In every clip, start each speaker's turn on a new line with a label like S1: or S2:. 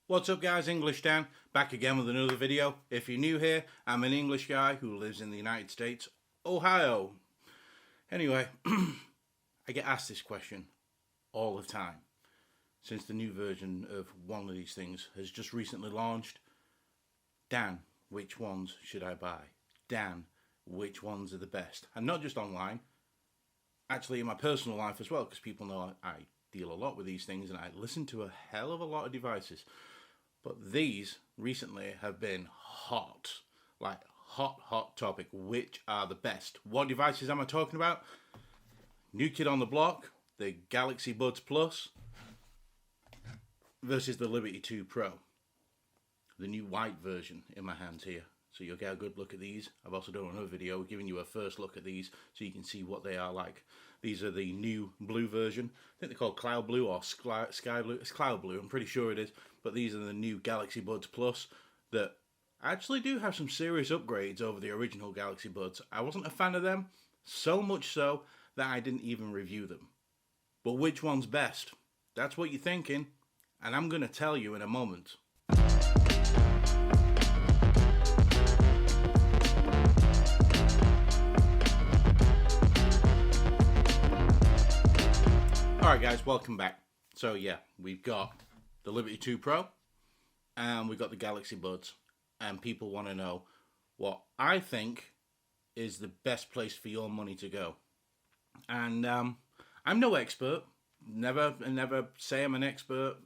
S1: What's up guys, English Dan, back again with another video. If you're new here, I'm an English guy who lives in the United States, Ohio. Anyway, I get asked this question all the time, since the new version of one of these things has just recently launched. Dan, which ones should I buy? Dan, which ones are the best? And not just online, actually in my personal life as well, because people know I deal a lot with these things and I listen to a hell of a lot of devices. But these recently have been hot, like hot topic. Which are the best? What devices am I talking about? New kid on the block, the Galaxy Buds Plus versus the Liberty 2 Pro. The new white version in my hands here. So you'll get a good look at these. I've also done another video giving you a first look at these so you can see what they are like. These are the new blue version. I think they're called Cloud Blue or Sky Blue. It's Cloud Blue, I'm pretty sure it is. But these are the new Galaxy Buds Plus that actually do have some serious upgrades over the original Galaxy Buds. I wasn't a fan of them, so much so that I didn't even review them. But which one's best? That's what you're thinking, and I'm going to tell you in a moment. Alright guys, welcome back. So yeah, we've got the Liberty 2 Pro and we've got the Galaxy Buds, and people want to know what I think is the best place for your money to go. And I'm no expert, never say I'm an expert.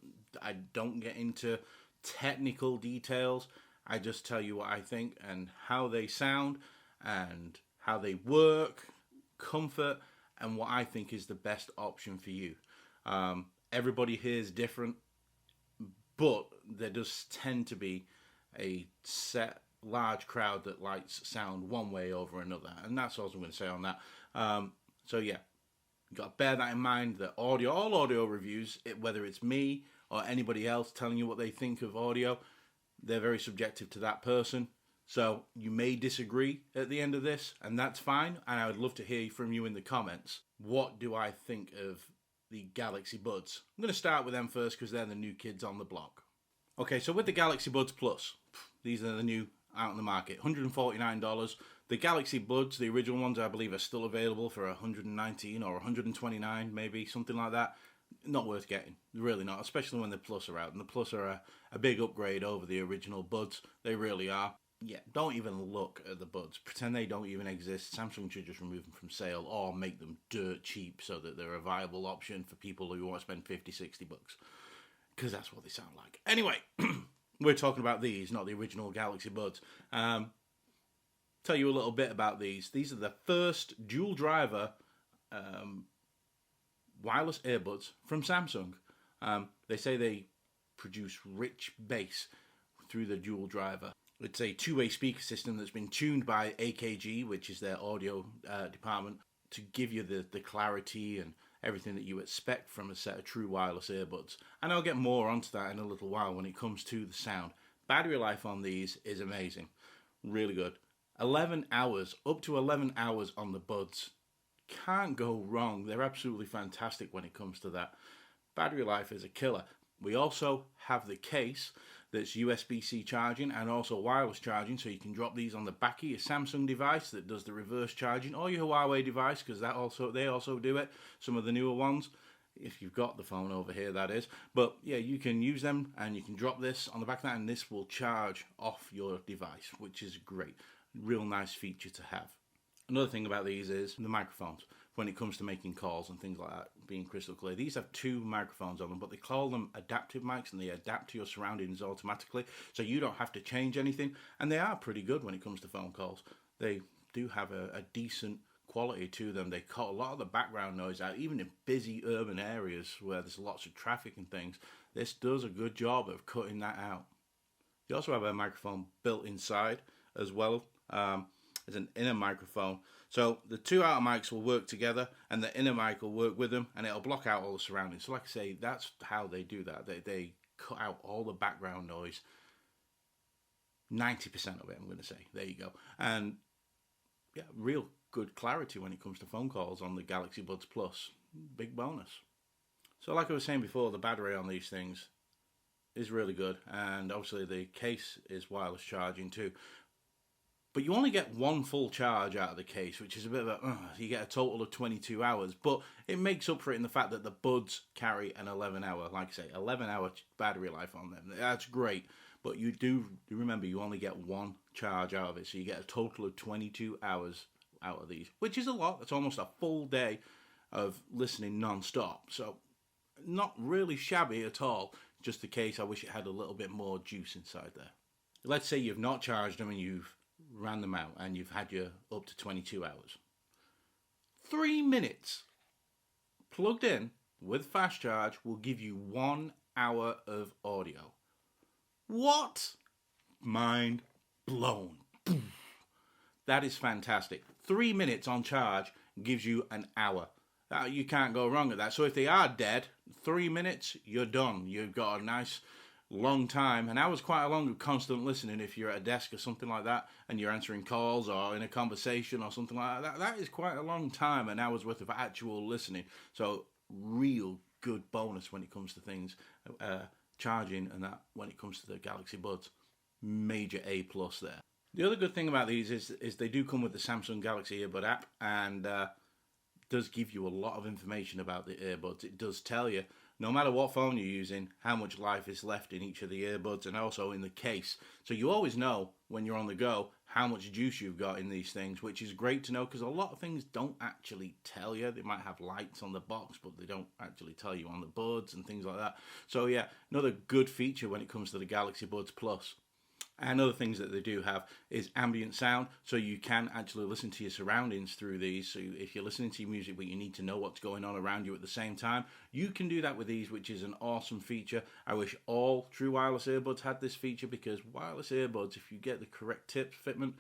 S1: I don't get into technical details. I just tell you what I think and how they sound and how they work, comfort, and what I think is the best option for you. Everybody here is different, but there does tend to be a set large crowd that likes sound one way over another, and that's all I'm going to say on that. So yeah, you got to bear that in mind, that all audio reviews, whether it's me or anybody else telling you what they think of audio, they're very subjective to that person. So you may disagree at the end of this, and that's fine. And I would love to hear from you in the comments. What do I think of the Galaxy Buds? I'm going to start with them first because they're the new kids on the block. Okay, so with the Galaxy Buds Plus, these are the new out in the market, $149. The Galaxy Buds, the original ones, I believe, are still available for $119 or $129, maybe, something like that. Not worth getting, really not, especially when the Plus are out. And the Plus are a big upgrade over the original Buds. They really are. Yeah, don't even look at the Buds. Pretend they don't even exist. Samsung should just remove them from sale or make them dirt cheap so that they're a viable option for people who want to spend 50, 60 bucks. Because that's what they sound like. Anyway, we're talking about these, not the original Galaxy Buds. Tell you a little bit about these. These are the first dual driver wireless earbuds from Samsung. They say they produce rich bass through the dual driver. It's a two-way speaker system that's been tuned by AKG, which is their audio department, to give you the clarity and everything that you expect from a set of true wireless earbuds. And I'll get more onto that in a little while when it comes to the sound. Battery life on these is amazing. Really good. 11 hours, up to 11 hours on the Buds. Can't go wrong. They're absolutely fantastic when it comes to that. Battery life is a killer. We also have the case that's USB-C charging and also wireless charging, so you can drop these on the back of your Samsung device that does the reverse charging, or your Huawei device, because they also do it, some of the newer ones, if you've got the phone over here, that is. But yeah, you can use them and you can drop this on the back of that and this will charge off your device, which is great. Real nice feature to have. Another thing about these is the microphones. When it comes to making calls and things like that, being crystal clear. These have two microphones on them, but they call them adaptive mics, and they adapt to your surroundings automatically, so you don't have to change anything, and they are pretty good when it comes to phone calls. They do have a decent quality to them. They cut a lot of the background noise out, even in busy urban areas where there's lots of traffic and things. This does a good job of cutting that out. You also have a microphone built inside as well. As an inner microphone. So the two outer mics will work together and the inner mic will work with them, and it'll block out all the surroundings. So like I say, that's how they do that. They cut out all the background noise. 90% of it, I'm going to say. There you go. And yeah, real good clarity when it comes to phone calls on the Galaxy Buds Plus. Big bonus. So like I was saying before, the battery on these things, is really good, and obviously the case is wireless charging too. But you only get one full charge out of the case, which is a bit of a, you get a total of 22 hours. But it makes up for it in the fact that the buds carry an 11-hour, like I say, 11-hour battery life on them. That's great. But you do remember you only get one charge out of it. So you get a total of 22 hours out of these, which is a lot. That's almost a full day of listening non-stop. So not really shabby at all. Just the case, I wish it had a little bit more juice inside there. Let's say you've not charged them and you've ran them out and you've had your up to 22 hours. 3 minutes plugged in with fast charge will give you 1 hour of audio. What? Mind blown. That is fantastic. 3 minutes on charge gives you an hour. You can't go wrong at that. So if they are dead, 3 minutes, you're done. You've got a nice long time. An hour's quite a long constant listening if you're at a desk or something like that and you're answering calls or in a conversation or something like that. That is quite a long time, an hour's worth of actual listening. So real good bonus when it comes to things, charging and that when it comes to the Galaxy Buds. Major A+ there. The other good thing about these is they do come with the Samsung Galaxy Earbud app, and does give you a lot of information about the earbuds. It does tell you, no matter what phone you're using, how much life is left in each of the earbuds and also in the case. So you always know when you're on the go how much juice you've got in these things, which is great to know because a lot of things don't actually tell you. They might have lights on the box, but they don't actually tell you on the buds and things like that. So yeah, another good feature when it comes to the Galaxy Buds Plus. And other things that they do have is ambient sound, so you can actually listen to your surroundings through these. So if you're listening to your music but you need to know what's going on around you at the same time, you can do that with these, which is an awesome feature. I wish all true wireless earbuds had this feature, because wireless earbuds, if you get the correct tip fitment,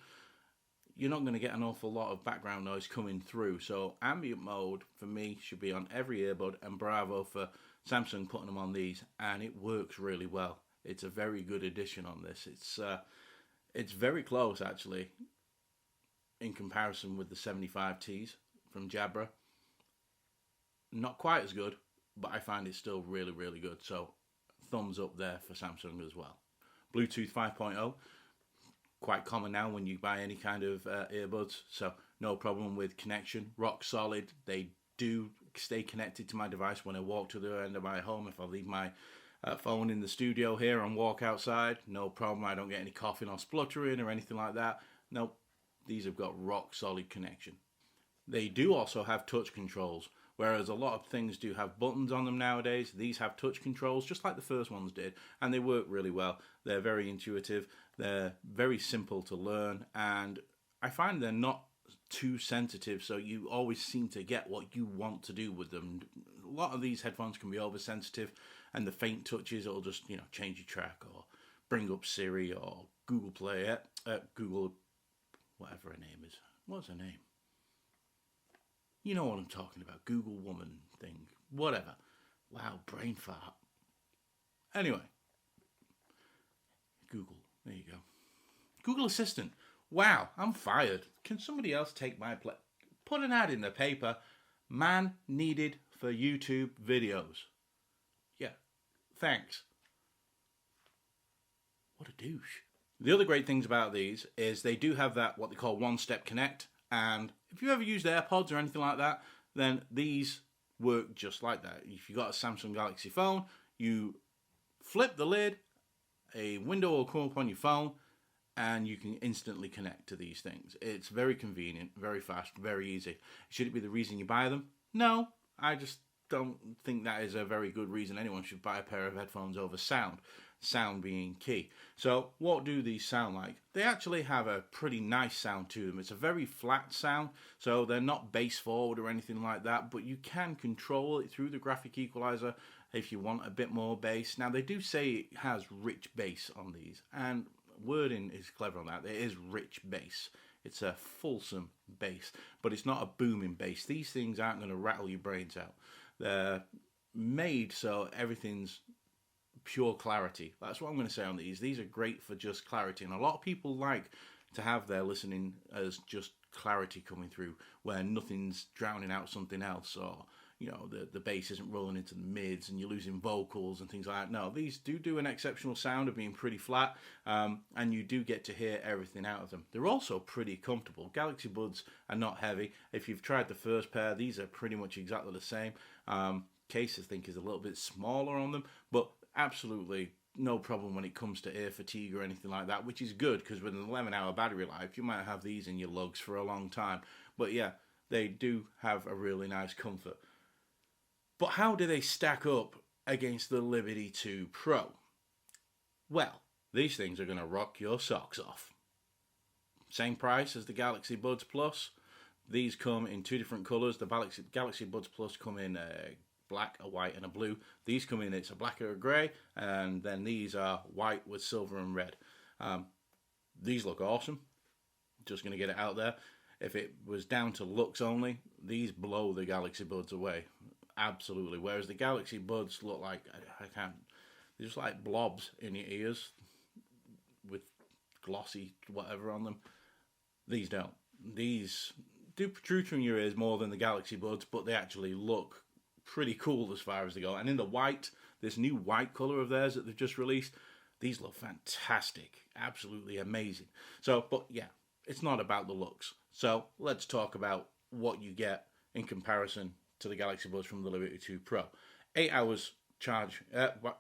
S1: you're not going to get an awful lot of background noise coming through. So ambient mode for me should be on every earbud, and bravo for Samsung putting them on these, and it works really well. It's a very good addition on this. It's very close actually in comparison with the 75Ts from Jabra. Not quite as good, but I find it still really, really good. So thumbs up there for Samsung as well. Bluetooth 5.0, quite common now when you buy any kind of earbuds. So no problem with connection, rock solid. They do stay connected to my device when I walk to the end of my home. If I leave my phone in the studio here and walk outside, no problem. I don't get any coughing or spluttering or anything like that. Nope, these have got rock solid connection. They do also have touch controls, whereas a lot of things do have buttons on them nowadays. These have touch controls just like the first ones did, and they work really well. They're very intuitive, they're very simple to learn, and I find they're not too sensitive, so you always seem to get what you want to do with them. A lot of these headphones can be oversensitive, and the faint touches will just, change your track or bring up Siri or Google Play, Google, whatever her name is. What's her name? You know what I'm talking about. Google woman thing. Whatever. Wow, brain fart. Anyway. Google. There you go. Google Assistant. Wow, I'm fired. Can somebody else take my place? Put an ad in the paper. Man needed for YouTube videos. Yeah, thanks. What a douche. The other great things about these is they do have that, what they call one-step connect. And if you ever used AirPods or anything like that, then these work just like that. If you've got a Samsung Galaxy phone, you flip the lid, a window will come up on your phone, and you can instantly connect to these things. It's very convenient, very fast, very easy. Should it be the reason you buy them? No, I just don't think that is a very good reason anyone should buy a pair of headphones over sound. Sound being key. So what do these sound like? They actually have a pretty nice sound to them. It's a very flat sound, so they're not bass forward or anything like that, but you can control it through the graphic equalizer if you want a bit more bass. Now they do say it has rich bass on these, and wording is clever on that. It is rich bass. It's a fulsome bass, but it's not a booming bass. These things aren't going to rattle your brains out. They're made so everything's pure clarity. That's what I'm going to say on these. These are great for just clarity, and a lot of people like to have their listening as just clarity coming through, where nothing's drowning out something else, or the bass isn't rolling into the mids and you're losing vocals and things like that. No, these do an exceptional sound of being pretty flat, and you do get to hear everything out of them. They're also pretty comfortable. Galaxy Buds are not heavy. If you've tried the first pair, these are pretty much exactly the same. Case, I think, is a little bit smaller on them, but absolutely no problem when it comes to ear fatigue or anything like that, which is good, because with an 11-hour battery life, you might have these in your lugs for a long time. But yeah, they do have a really nice comfort. But how do they stack up against the Liberty 2 Pro? Well, these things are going to rock your socks off. Same price as the Galaxy Buds Plus. These come in two different colours. The Galaxy Buds Plus come in black, a white and a blue. These come in, it's a black or a grey, and then these are white with silver and red. These look awesome. Just going to get it out there. If it was down to looks only, these blow the Galaxy Buds away. Absolutely. Whereas the Galaxy Buds look like, they're just like blobs in your ears with glossy whatever on them. These don't. These do protrude from your ears more than the Galaxy Buds, but they actually look pretty cool as far as they go. And in the white, this new white colour of theirs that they've just released, these look fantastic. Absolutely amazing. So, but yeah, it's not about the looks. So let's talk about what you get in comparison to the Galaxy Buds from the Liberty 2 Pro. 8 hours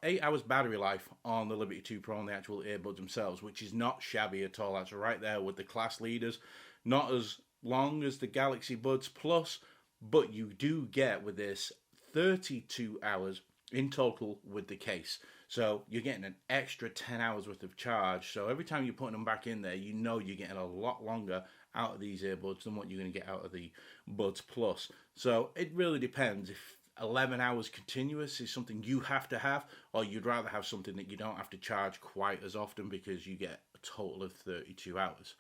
S1: 8 hours battery life on the Liberty 2 Pro and the actual earbuds themselves, which is not shabby at all. That's right there with the class leaders. Not as long as the Galaxy Buds Plus, but you do get with this 32 hours in total with the case. So you're getting an extra 10 hours worth of charge. So every time you're putting them back in there, you know you're getting a lot longer out of these earbuds than what you're going to get out of the Buds Plus. So it really depends if 11 hours continuous is something you have to have, or you'd rather have something that you don't have to charge quite as often because you get a total of 32 hours.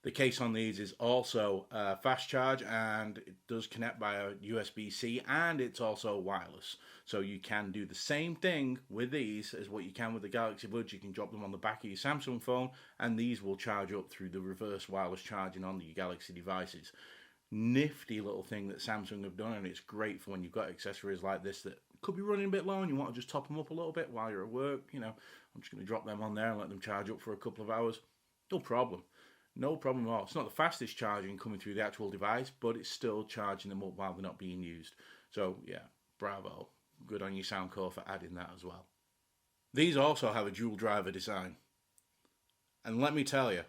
S1: The case on these is also fast charge, and it does connect by a USB-C, and it's also wireless. So you can do the same thing with these as what you can with the Galaxy Buds. You can drop them on the back of your Samsung phone, and these will charge up through the reverse wireless charging on the Galaxy devices. Nifty little thing that Samsung have done, and it's great for when you've got accessories like this that could be running a bit low and you want to just top them up a little bit while you're at work. I'm just going to drop them on there and let them charge up for a couple of hours. No problem. No problem at all. It's not the fastest charging coming through the actual device, but it's still charging them up while they're not being used. So yeah, bravo. Good on you, Soundcore, for adding that as well. These also have a dual driver design. And let me tell you,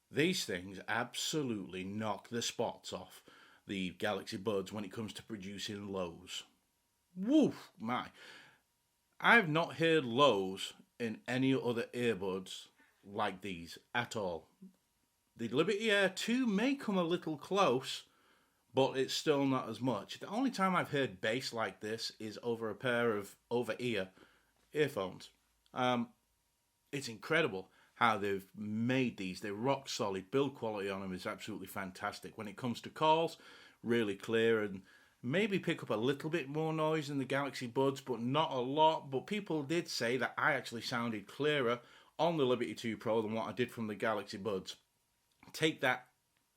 S1: these things absolutely knock the spots off the Galaxy Buds when it comes to producing lows. Woof, my. I've not heard lows in any other earbuds like these at all. The Liberty Air 2 may come a little close, but it's still not as much. The only time I've heard bass like this is over a pair of over-ear earphones. It's incredible how they've made these. They're rock solid. Build quality on them is absolutely fantastic. When it comes to calls, really clear, and maybe pick up a little bit more noise than the Galaxy Buds, but not a lot. But people did say that I actually sounded clearer on the Liberty 2 Pro than what I did from the Galaxy Buds. Take that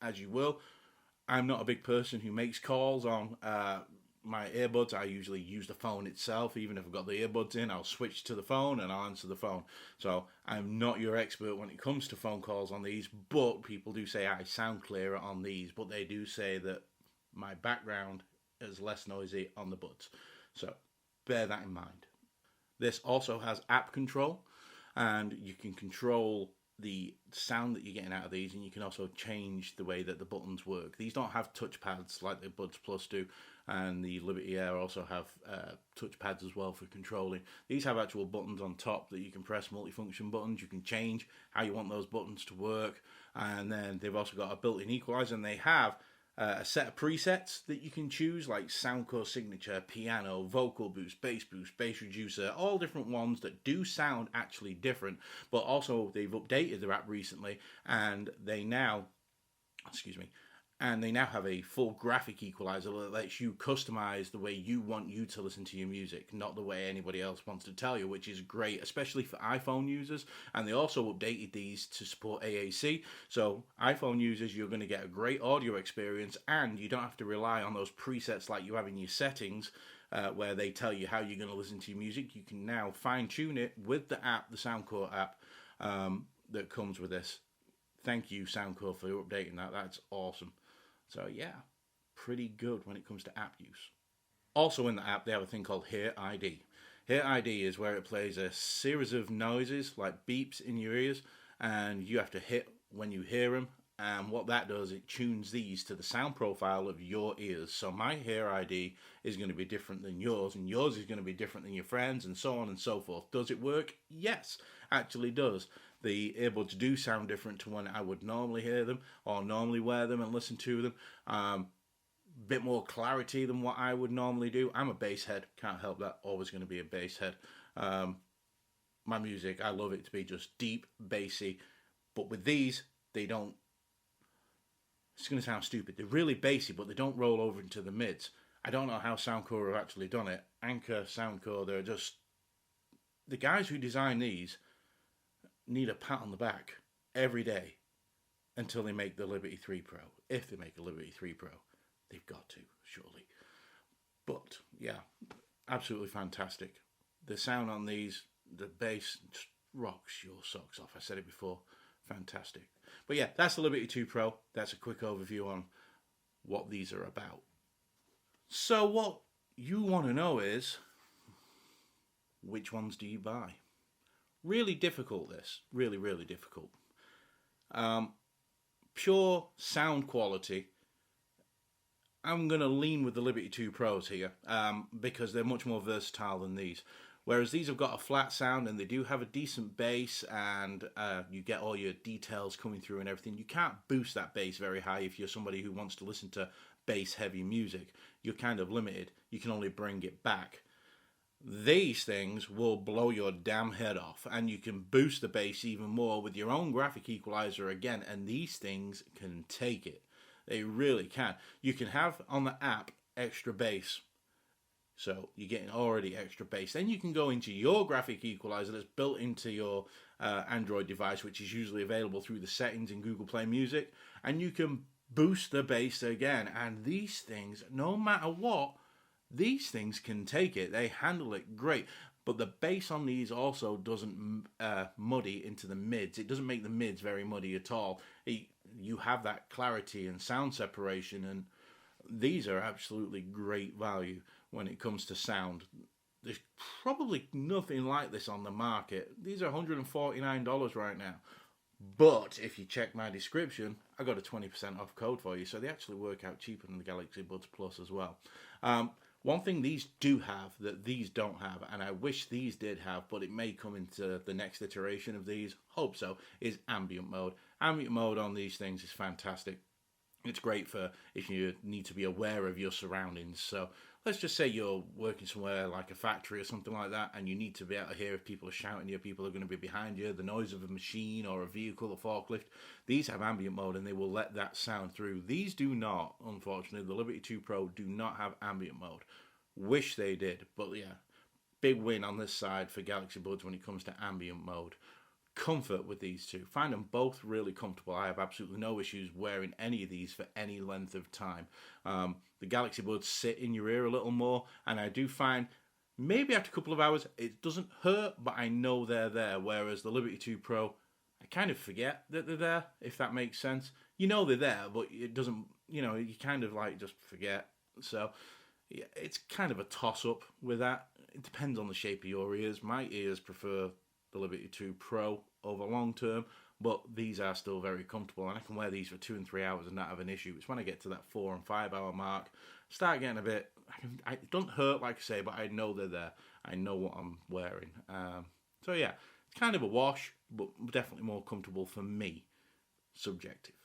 S1: as you will. I'm not a big person who makes calls on my earbuds. I usually use the phone itself. Even if I've got the earbuds in, I'll switch to the phone and I'll answer the phone. So I'm not your expert when it comes to phone calls on these, but people do say I sound clearer on these, but they do say that my background is less noisy on the Buds. So bear that in mind. This also has app control, and you can control the sound that you're getting out of these, and you can also change the way that the buttons work. These don't have touch pads like the Buds Plus do, and the Liberty Air also have touch pads as well for controlling. These have actual buttons on top that you can press, multifunction buttons. You can change how you want those buttons to work, and then they've also got a built-in equalizer, and they have a set of presets that you can choose, like Soundcore Signature, Piano, Vocal Boost, Bass Reducer, all different ones that do sound actually different. But also they've updated their app recently, and they now, And they now have a full graphic equalizer that lets you customize the way you want you to listen to your music, not the way anybody else wants to tell you, which is great, especially for iPhone users. And they also updated these to support AAC. So iPhone users, you're going to get a great audio experience, and you don't have to rely on those presets like you have in your settings, where they tell you how you're going to listen to your music. You can now fine tune it with the app, the Soundcore app, that comes with this. Thank you, Soundcore, for updating that. That's awesome. So yeah, pretty good when it comes to app use. Also in the app, they have a thing called Hear ID. Hear ID is where it plays a series of noises, like beeps in your ears, and you have to hit when you hear them. And what that does, it tunes these to the sound profile of your ears. So my Hear ID is going to be different than yours, and yours is going to be different than your friends, and so on and so forth. Does it work? Yes, actually does. The earbuds do sound different to when I would normally hear them or normally wear them and listen to them. Bit more clarity than what I would normally do. I'm a bass head, can't help that. Always going to be a bass head. My music, I love it to be just deep, bassy. But with these, they don't. It's going to sound stupid. They're really bassy, but they don't roll over into the mids. I don't know how Soundcore have actually done it. Anchor, Soundcore, they're just. The guys who design these need a pat on the back every day until they make the Liberty 3 Pro. If they make a Liberty 3 Pro, they've got to, surely. But yeah, absolutely fantastic. The sound on these, the bass just rocks your socks off. I said it before, fantastic. But yeah, that's the Liberty 2 Pro. That's a quick overview on what these are about. So what you want to know is, which ones do you buy? Really difficult, this. Really, really difficult. Pure sound quality, I'm going to lean with the Liberty 2 Pros here, because they're much more versatile than these. Whereas these have got a flat sound and they do have a decent bass, and you get all your details coming through and everything. You can't boost that bass very high if you're somebody who wants to listen to bass-heavy music. You're kind of limited. You can only bring it back. These things will blow your damn head off, and you can boost the bass even more with your own graphic equalizer again, and these things can take it. They really can. You can have on the app extra bass, so you're getting already extra bass. Then you can go into your graphic equalizer that's built into your Android device, which is usually available through the settings in Google Play Music, and you can boost the bass again. And these things, no matter what, these things can take it. They handle it great. But the bass on these also doesn't muddy into the mids. It doesn't make the mids very muddy at all. You have that clarity and sound separation, and these are absolutely great value when it comes to sound. There's probably nothing like this on the market. These are $149 right now. But if you check my description, I got a 20% off code for you, so they actually work out cheaper than the Galaxy Buds Plus as well. One thing these do have that these don't have, and I wish these did have, but it may come into the next iteration of these, hope so, is ambient mode. Ambient mode on these things is fantastic. It's great for if you need to be aware of your surroundings. So let's just say you're working somewhere like a factory or something like that, and you need to be able to hear if people are shouting at you, people are going to be behind you, the noise of a machine or a vehicle, a forklift. These have ambient mode, and they will let that sound through. These do not, unfortunately. The Liberty 2 Pro do not have ambient mode. Wish they did, but yeah, big win on this side for Galaxy Buds when it comes to ambient mode. Comfort with these two. Find them both really comfortable. I have absolutely no issues wearing any of these for any length of time. The Galaxy Buds sit in your ear a little more, and I do find maybe after a couple of hours it doesn't hurt, but I know they're there. Whereas the Liberty 2 Pro, I kind of forget that they're there, if that makes sense. You know they're there, but it doesn't, you kind of like just forget. So yeah, it's kind of a toss-up with that. It depends on the shape of your ears. My ears prefer the Liberty 2 Pro over long term, but these are still very comfortable, and I can wear these for 2 and 3 hours and not have an issue. It's when I get to that 4 and 5 hour mark, start getting a bit, it doesn't hurt like I say, but I know they're there. I know what I'm wearing. So yeah, it's kind of a wash, but definitely more comfortable for me. Subjective.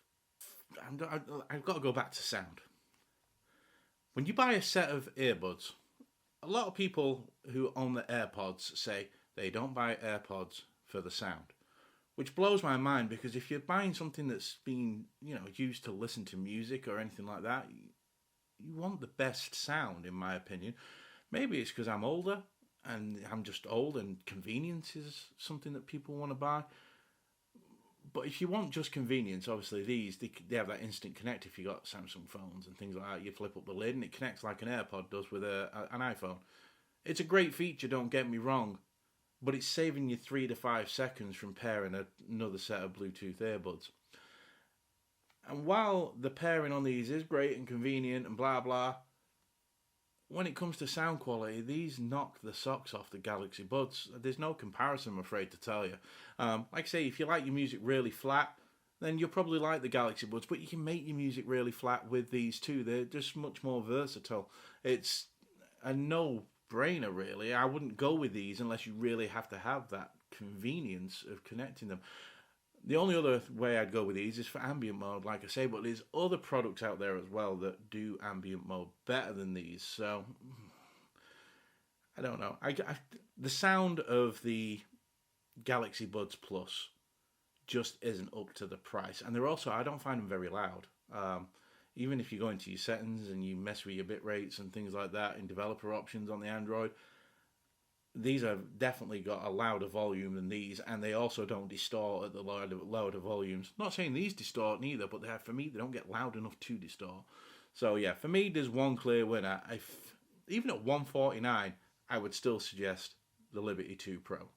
S1: I've got to go back to sound. When you buy a set of earbuds, a lot of people who own the AirPods say they don't buy AirPods for the sound, which blows my mind, because if you're buying something that's been, used to listen to music or anything like that, you want the best sound, in my opinion. Maybe it's because I'm older and I'm just old and convenience is something that people want to buy. But if you want just convenience, obviously they have that instant connect. If you got Samsung phones and things like that, you flip up the lid and it connects like an AirPod does with an iPhone. It's a great feature, don't get me wrong, but it's saving you 3 to 5 seconds from pairing another set of Bluetooth earbuds. And while the pairing on these is great and convenient and blah blah, when it comes to sound quality, these knock the socks off the Galaxy Buds. There's no comparison, I'm afraid to tell you. Like I say, if you like your music really flat, then you'll probably like the Galaxy Buds, but you can make your music really flat with these too. They're just much more versatile. It's a no-brainer, really. I wouldn't go with these unless you really have to have that convenience of connecting them. The only other way I'd go with these is for ambient mode, like I say, but there's other products out there as well that do ambient mode better than these. So, I don't know. The sound of the Galaxy Buds Plus just isn't up to the price. And they're also, I don't find them very loud. Even if you go into your settings and you mess with your bit rates and things like that in developer options on the Android, these have definitely got a louder volume than these, and they also don't distort at the louder volumes. Not saying these distort neither, but for me, they don't get loud enough to distort. So yeah, for me, there's one clear winner. Even at $149, I would still suggest the Liberty 2 Pro.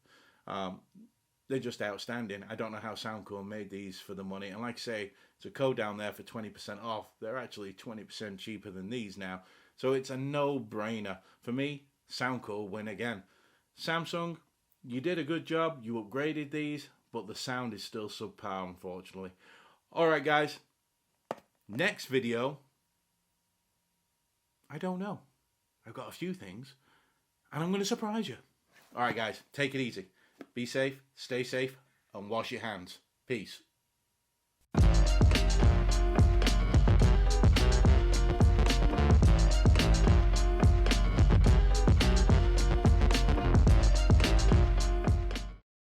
S1: They're just outstanding. I don't know how Soundcore made these for the money. And like I say, it's a code down there for 20% off. They're actually 20% cheaper than these now. So it's a no-brainer. For me, Soundcore win again. Samsung, you did a good job. You upgraded these, but the sound is still subpar, unfortunately. Alright, guys. Next video, I don't know. I've got a few things, and I'm going to surprise you. Alright, guys. Take it easy. Be safe, stay safe, and wash your hands. Peace.